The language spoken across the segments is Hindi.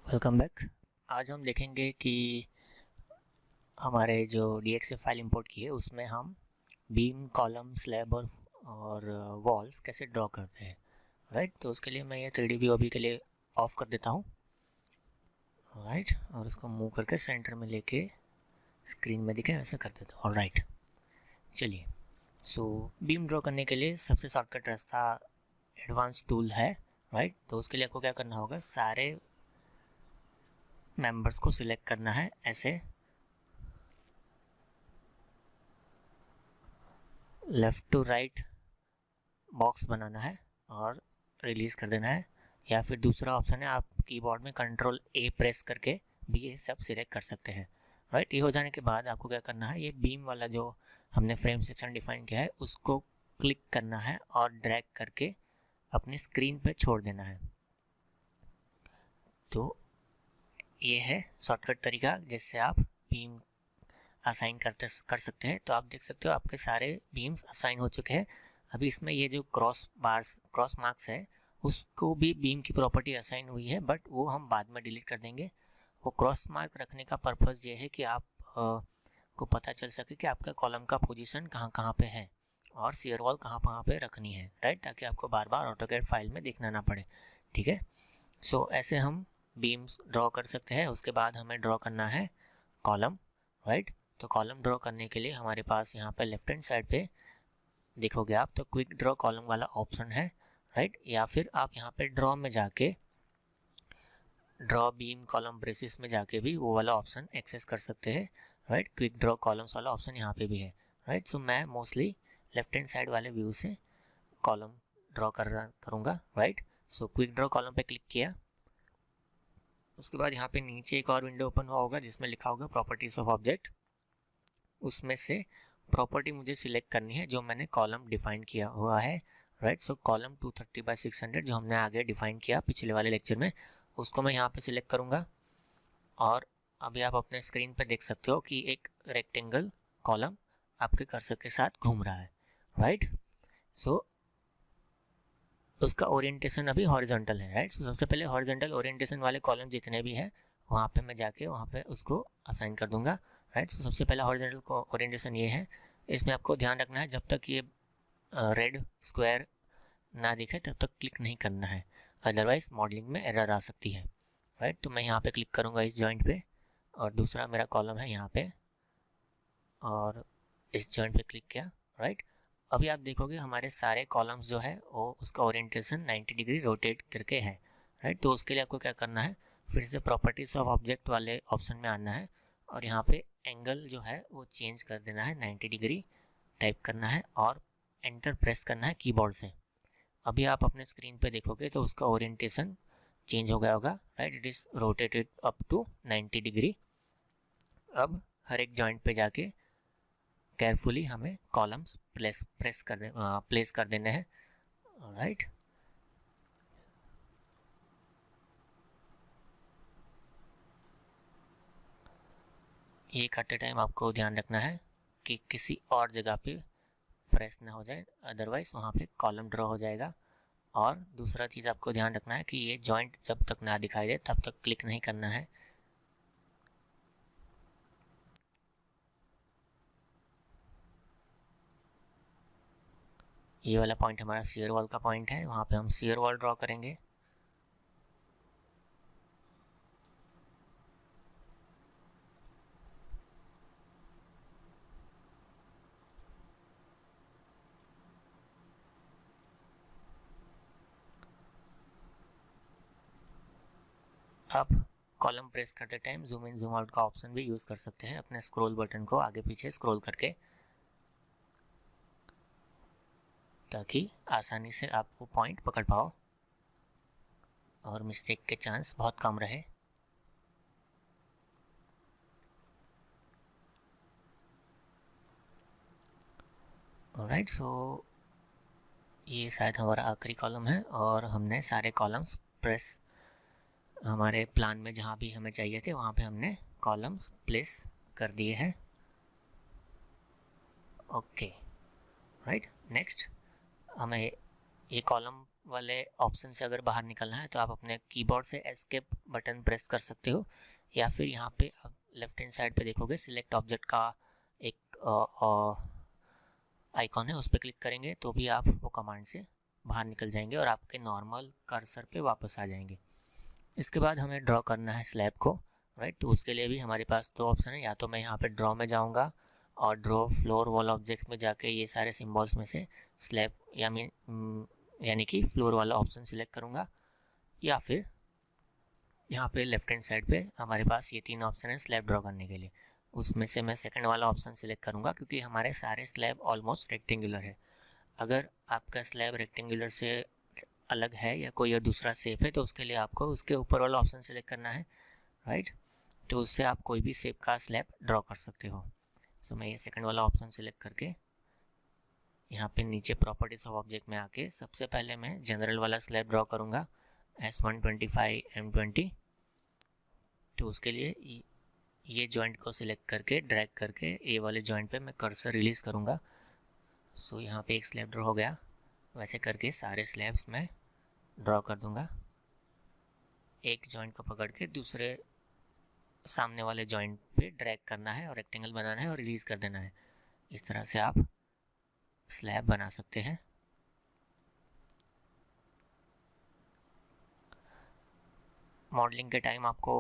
Welcome back. आज हम देखेंगे कि हमारे जो DXF फाइल इंपोर्ट की है उसमें हम बीम, कॉलम, स्लैब और वॉल्स कैसे ड्रॉ करते हैं। राइट, तो उसके लिए मैं ये 3D व्यू अभी के लिए ऑफ कर देता हूँ। राइट, और उसको मूव करके सेंटर में लेके स्क्रीन में दिखे ऐसा कर देता हूँ। ऑलराइट, चलिए। बीम ड्रॉ करने के लिए सबसे शॉर्टकट रास्ता एडवांस टूल है। राइट, तो उसके लिए आपको क्या करना होगा, सारे मेंबर्स को सिलेक्ट करना है, ऐसे लेफ़्ट टू राइट बॉक्स बनाना है और रिलीज़ कर देना है। या फिर दूसरा ऑप्शन है, आप कीबोर्ड में कंट्रोल A प्रेस करके भी ये सब सिलेक्ट कर सकते हैं। राइट, ये हो जाने के बाद आपको क्या करना है, ये बीम वाला जो हमने फ्रेम सेक्शन डिफाइन किया है उसको क्लिक करना है और ड्रैग करके अपनी स्क्रीन पे छोड़ देना है। तो ये है शॉर्टकट तरीका जिससे आप बीम असाइन कर सकते हैं। तो आप देख सकते हो आपके सारे बीम्स असाइन हो चुके हैं। अभी इसमें ये जो क्रॉस मार्क्स है उसको भी बीम की प्रॉपर्टी असाइन हुई है, बट वो हम बाद में डिलीट कर देंगे। वो क्रॉस मार्क रखने का पर्पज़ ये है कि आप को पता चल सके कि आपका कॉलम का पोजीशन कहाँ कहाँ पे है और शेयर वॉल कहाँ कहाँ पे रखनी है। राइट, ताकि आपको बार बार ऑटोकैड फाइल में देखना ना पड़े। ठीक है, ऐसे हम बीम्स ड्रॉ कर सकते हैं। उसके बाद हमें ड्रॉ करना है कॉलम। राइट, तो कॉलम ड्रॉ करने के लिए हमारे पास यहाँ पे लेफ्ट हैंड साइड पे देखोगे आप तो क्विक ड्रॉ कॉलम वाला ऑप्शन है। राइट, या फिर आप यहाँ पे ड्रॉ में जाके ड्रॉ बीम कॉलम ब्रेसिस में जाके भी वो वाला ऑप्शन एक्सेस कर सकते हैं। राइट, क्विक ड्रॉ कॉलम्स वाला ऑप्शन यहाँ पे भी है। राइट, सो मैं मोस्टली लेफ्ट हैंड साइड वाले व्यू से कॉलम ड्रॉ करूँगा। Right, so quick draw column पे क्लिक किया। उसके बाद यहाँ पे नीचे एक और विंडो ओपन हुआ होगा जिसमें लिखा होगा प्रॉपर्टीज ऑफ ऑब्जेक्ट। उसमें से प्रॉपर्टी मुझे सिलेक्ट करनी है जो मैंने कॉलम डिफाइन किया हुआ है। राइट, सो कॉलम 230/600 जो हमने आगे डिफाइन किया पिछले वाले लेक्चर में, उसको मैं यहाँ पे सिलेक्ट करूँगा। और अभी आप अपने स्क्रीन पे देख सकते हो कि एक रेक्टेंगल कॉलम आपके कर्सर के साथ घूम रहा है। राइट, सो उसका ओरिएंटेशन अभी हॉरिजॉन्टल है। राइट, सबसे पहले हॉरिजॉन्टल ओरिएंटेशन वाले कॉलम जितने भी हैं वहाँ पे मैं जाके वहाँ पे उसको असाइन कर दूंगा। राइट, सबसे पहला हॉरिजॉन्टल ओरिएंटेशन ये है। इसमें आपको ध्यान रखना है जब तक ये रेड स्क्वायर ना दिखे तब तक क्लिक नहीं करना है, अदरवाइज मॉडलिंग में एरर आ सकती है। राइट, तो मैं यहाँ पे क्लिक करूँगा इस जॉइंट पे और दूसरा मेरा कॉलम है यहाँ पे और इस जॉइंट पे क्लिक किया। राइट, अभी आप देखोगे हमारे सारे कॉलम्स जो है वो उसका ओरिएंटेशन 90 डिग्री रोटेट करके है। राइट, तो उसके लिए आपको क्या करना है, फिर से प्रॉपर्टीज ऑफ ऑब्जेक्ट वाले ऑप्शन में आना है और यहाँ पे एंगल जो है वो चेंज कर देना है, 90 डिग्री टाइप करना है और एंटर प्रेस करना है कीबोर्ड से। अभी आप अपने स्क्रीन पे देखोगे तो उसका ओरिएंटेशन चेंज हो गया होगा। Right, it is rotated up to 90 degree. अब हर एक जॉइंट पे जाके केयरफुली हमें कॉलम्स प्लेस कर देने हैं। राइट, ये करते टाइम आपको ध्यान रखना है कि किसी और जगह पे प्रेस ना हो जाए, अदरवाइज वहाँ पे कॉलम ड्रॉ हो जाएगा। और दूसरा चीज़ आपको ध्यान रखना है कि ये जॉइंट जब तक ना दिखाई दे तब तक क्लिक नहीं करना है। ये वाला पॉइंट हमारा शेयर वॉल का पॉइंट है, वहाँ पे हम शेयर वॉल ड्रॉ करेंगे। आप कॉलम प्रेस करते time zoom in zoom out का ऑप्शन भी यूज़ कर सकते हैं अपने स्क्रॉल बटन को आगे पीछे स्क्रॉल करके, ताकि आसानी से आप वो पॉइंट पकड़ पाओ और मिस्टेक के चांस बहुत कम रहे। राइट, सो ये शायद हमारा आखिरी कॉलम है और हमने सारे कॉलम्स प्रेस हमारे प्लान में जहाँ भी हमें चाहिए थे वहाँ पे हमने कॉलम्स प्लेस कर दिए हैं। ओके, राइट, नेक्स्ट हमें ये कॉलम वाले ऑप्शन से अगर बाहर निकलना है तो आप अपने कीबोर्ड से एस्केप बटन प्रेस कर सकते हो, या फिर यहाँ पे आप लेफ्ट हैंड साइड पे देखोगे सिलेक्ट ऑब्जेक्ट का एक आइकॉन है, उस पर क्लिक करेंगे तो भी आप वो कमांड से बाहर निकल जाएंगे और आपके नॉर्मल कर्सर पे वापस आ जाएंगे। इसके बाद हमें ड्रॉ करना है स्लैब को, राइट। तो उसके लिए भी हमारे पास दो ऑप्शन है, या तो मैं यहाँ पे ड्रॉ में जाऊँगा और ड्रॉ फ्लोर वॉल ऑब्जेक्ट्स में जाके ये सारे सिम्बॉल्स में से स्लैब यानी कि फ्लोर वाला ऑप्शन सिलेक्ट करूँगा, या फिर यहाँ पे लेफ्ट हैंड साइड पे हमारे पास ये तीन ऑप्शन है स्लैब ड्रॉ करने के लिए, उसमें से मैं सेकंड वाला ऑप्शन सिलेक्ट करूँगा क्योंकि हमारे सारे स्लैब ऑलमोस्ट रेक्टेंगुलर है। अगर आपका स्लैब रेक्टेंगुलर से अलग है या कोई और दूसरा शेप है तो उसके लिए आपको उसके ऊपर वाला ऑप्शन सिलेक्ट करना है, राइट। तो उससे आप कोई भी शेप का स्लैब ड्रॉ कर सकते हो। सो मैं ये सेकंड वाला ऑप्शन सिलेक्ट करके यहाँ पे नीचे प्रॉपर्टीज ऑफ ऑब्जेक्ट में आके सबसे पहले मैं जनरल वाला स्लैब ड्रॉ करूँगा S125M20। तो उसके लिए ये जॉइंट को सिलेक्ट करके ड्रैग करके ये वाले जॉइंट पे मैं कर्सर रिलीज़ करूँगा। सो यहाँ पे एक स्लैब ड्रॉ हो गया। वैसे करके सारे स्लैब्स मैं ड्रॉ कर दूँगा। एक जॉइंट को पकड़ के दूसरे सामने वाले जॉइंट पे ड्रैग करना है और रेक्टेंगल बनाना है और रिलीज़ कर देना है। इस तरह से आप स्लैब बना सकते हैं। मॉडलिंग के टाइम आपको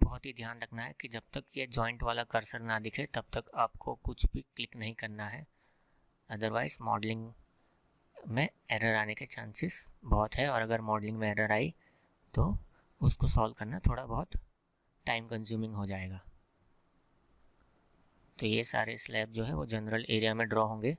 बहुत ही ध्यान रखना है कि जब तक ये जॉइंट वाला कर्सर ना दिखे तब तक आपको कुछ भी क्लिक नहीं करना है, अदरवाइज़ मॉडलिंग में एरर आने के चांसेस बहुत है। और अगर मॉडलिंग में एरर आई तो उसको सॉल्व करना थोड़ा बहुत टाइम कंज्यूमिंग हो जाएगा। तो ये सारे स्लैब जो है वो जनरल एरिया में ड्रॉ होंगे।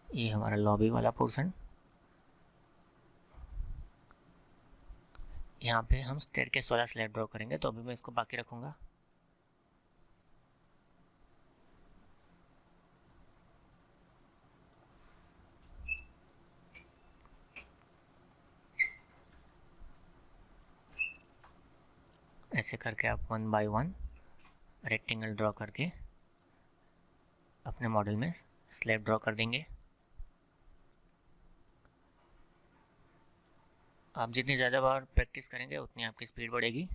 ये हमारा लॉबी वाला पोर्शन। यहाँ पे हम स्टेयरकेस वाला स्लैब ड्रॉ करेंगे, तो अभी मैं इसको बाकी रखूँगा। ऐसे करके आप 1 बाय 1 रेक्टेंगल ड्रॉ करके अपने मॉडल में स्लैब ड्रॉ कर देंगे। आप जितनी ज़्यादा बार प्रैक्टिस करेंगे उतनी आपकी स्पीड बढ़ेगी।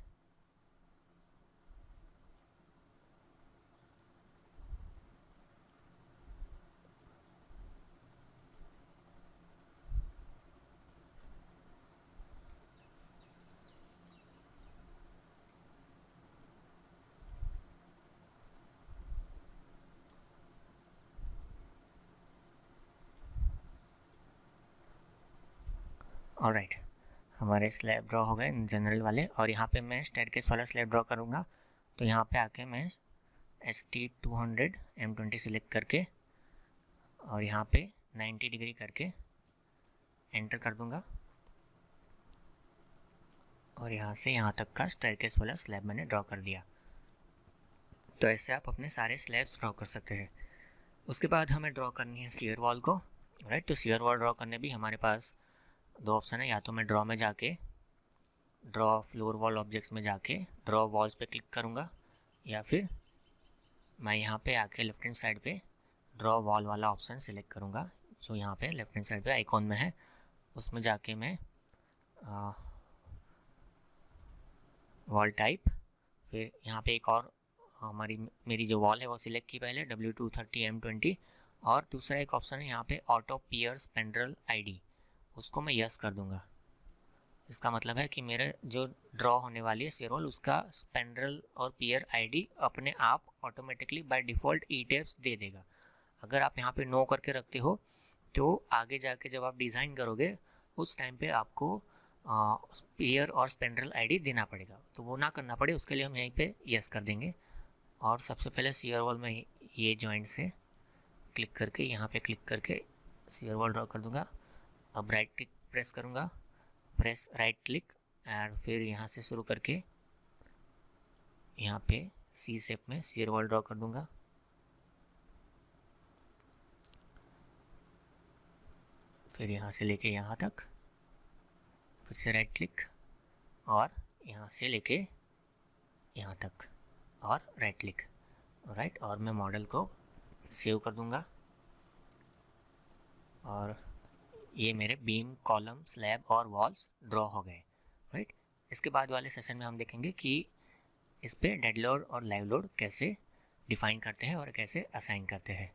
ऑलराइट, हमारे स्लैब ड्रॉ हो गए जनरल वाले। और यहाँ पे मैं स्टेयरकेस वाला स्लैब ड्रॉ करूँगा, तो यहाँ पे आके मैं ST200M20 सिलेक्ट करके और यहाँ पे 90 डिग्री करके एंटर कर दूँगा और यहाँ से यहाँ तक का स्टेयरकेस वाला स्लैब मैंने ड्रॉ कर दिया। तो ऐसे आप अपने सारे स्लैब्स ड्रॉ कर सकते हैं। उसके बाद हमें ड्रॉ करनी है शियर वॉल को, राइट। तो शियर वॉल ड्रॉ करने भी हमारे पास दो ऑप्शन है, या तो मैं ड्रॉ में जाके ड्रॉ फ्लोर वॉल ऑब्जेक्ट्स में जाके ड्रॉ वॉल्स पे क्लिक करूँगा, या फिर मैं यहाँ पे आके लेफ्ट हैंड साइड पे ड्रॉ वॉल वाला ऑप्शन सिलेक्ट करूँगा जो यहाँ पे लेफ्ट हैंड साइड पे आइकॉन में है। उसमें जाके मैं वॉल टाइप, फिर यहाँ पे एक और मेरी जो वॉल है वो सिलेक्ट की पहले W230M20, और दूसरा एक ऑप्शन है यहाँ पे ऑटो पियर स्पेंड्रल ID, उसको मैं यस कर दूँगा। इसका मतलब है कि मेरे जो ड्रॉ होने वाली है शेयरवॉल उसका स्पेंड्रल और पियर ID अपने आप ऑटोमेटिकली बाय डिफ़ॉल्ट ई-टेप्स दे देगा। अगर आप यहाँ पे नो करके रखते हो तो आगे जाके जब आप डिज़ाइन करोगे उस टाइम पे आपको पियर और स्पेंड्रल ID देना पड़ेगा। तो वो ना करना पड़े उसके लिए हम यहीं पे यस कर देंगे। और सबसे पहले शेयर वॉल में ये जॉइंट से क्लिक करके यहाँ पे क्लिक करके शियर वॉल ड्रॉ कर दूंगा। अब राइट क्लिक प्रेस करूँगा, प्रेस राइट क्लिक, एंड फिर यहाँ से शुरू करके यहाँ पे सी शेप में शियर वॉल ड्रॉ कर दूंगा। फिर यहाँ से लेके यहाँ तक, फिर से राइट क्लिक और यहाँ से लेके यहाँ तक और राइट क्लिक, राइट। और मैं मॉडल को सेव कर दूंगा और ये मेरे बीम, कॉलम, स्लैब और वॉल्स ड्रॉ हो गए, राइट। इसके बाद वाले सेशन में हम देखेंगे कि इस पे डेड लोड और लाइव लोड कैसे डिफाइन करते हैं और कैसे असाइन करते हैं।